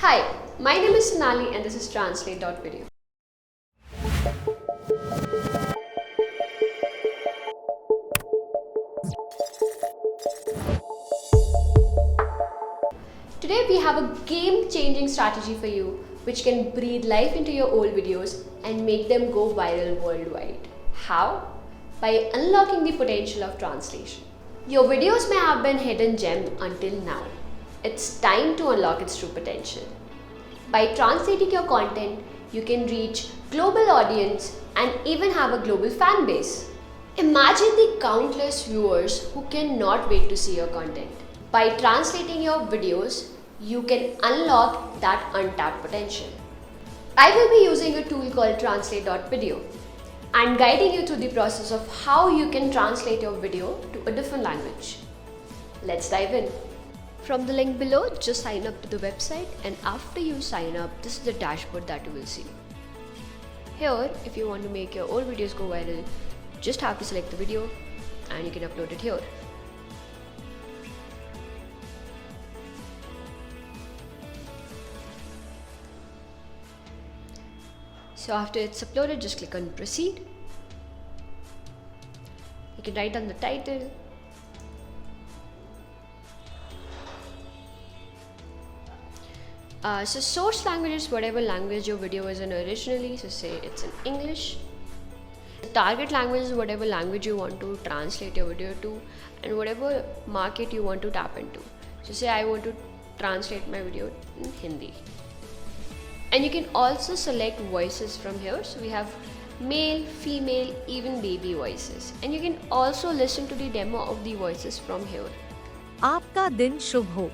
Hi, my name is Sonali and this is Translate.video. Today we have a game-changing strategy for you which can breathe life into your old videos and make them go viral worldwide. How? By unlocking the potential of translation. Your videos may have been hidden gem until now. It's time to unlock its true potential. By translating your content, you can reach global audience and even have a global fan base. Imagine the countless viewers who cannot wait to see your content. By translating your videos, you can unlock that untapped potential. I will be using a tool called Translate.video and guiding you through the process of how you can translate your video to a different language. Let's dive in. From the link below, just sign up to the website, and after you sign up, this is the dashboard that you will see. Here, if you want to make your old videos go viral, just have to select the video and you can upload it here. So after it's uploaded, just click on proceed. You can write down the title. So source language is whatever language your video is in originally, so say it's in English. The target language is whatever language you want to translate your video to and whatever market you want to tap into. So say I want to translate my video in Hindi. And you can also select voices from here. So we have male, female, even baby voices. And you can also listen to the demo of the voices from here. आपका दिन शुभ हो.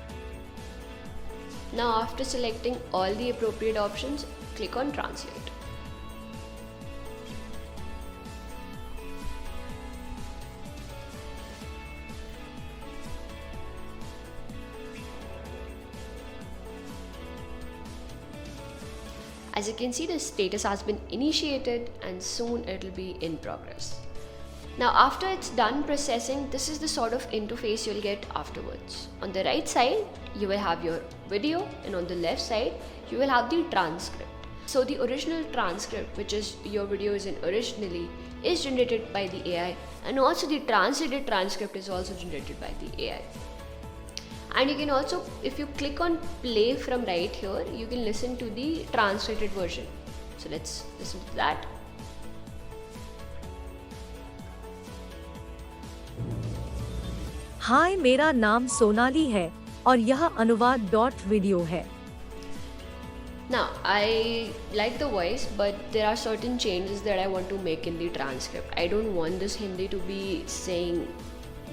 Now after selecting all the appropriate options, click on Translate. As you can see, the status has been initiated and soon it will be in progress. Now after it's done processing, this is the sort of interface you'll get afterwards. On the right side, you will have your video, and on the left side, you will have the transcript. So the original transcript, which is your video is in originally, is generated by the AI, and also the translated transcript is also generated by the AI. And you can also, if you click on play from right here, you can listen to the translated version. So let's listen to that. हाय, मेरा नाम सोनाली है और यह अनुवाद.वीडियो है. Now, I like the voice, but there are certain changes that I want to make in the transcript. I don't want this Hindi to be saying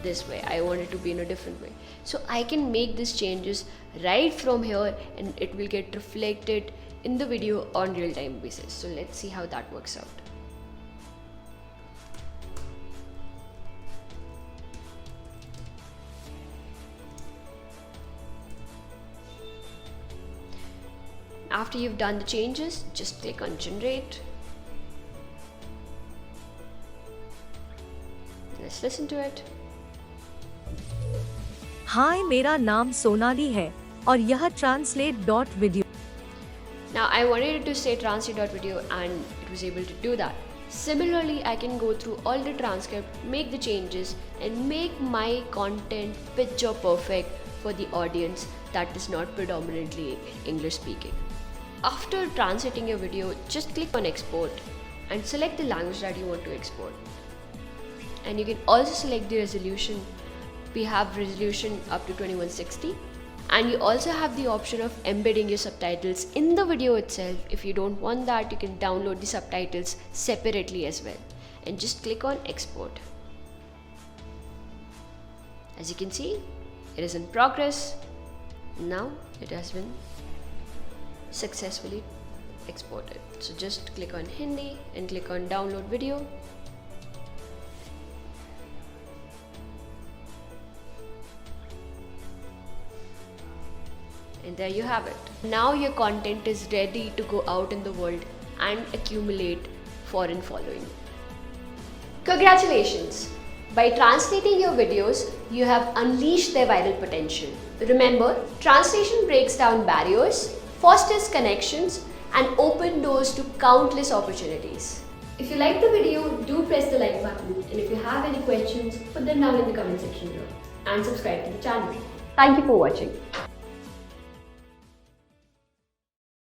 this way. I want it to be in a different way. So I can make these changes right from here and it will get reflected in the video on real-time basis. So let's see how that works out. After you've done the changes, just click on generate. Let's listen to it. हाय, मेरा नाम सोनाली है और यह Translate.video. Now I wanted it to say Translate.video and it was able to do that. Similarly, I can go through all the transcript, make the changes and make my content picture perfect for the audience that is not predominantly English speaking. After translating your video, just click on export and select the language that you want to export. And you can also select the resolution. We have resolution up to 2160, and you also have the option of embedding your subtitles in the video itself. If you don't want that, you can download the subtitles separately as well, and just click on export. As you can see, it is in progress. Now it has been successfully exported. So just click on Hindi and click on download video. And there you have it. Now your content is ready to go out in the world and accumulate foreign following. Congratulations! By translating your videos, you have unleashed their viral potential. Remember, translation breaks down barriers, fosters connections, and opens doors to countless opportunities. If you like the video, do press the like button, and if you have any questions, put them down in the comment section below and subscribe to the channel. Thank you for watching.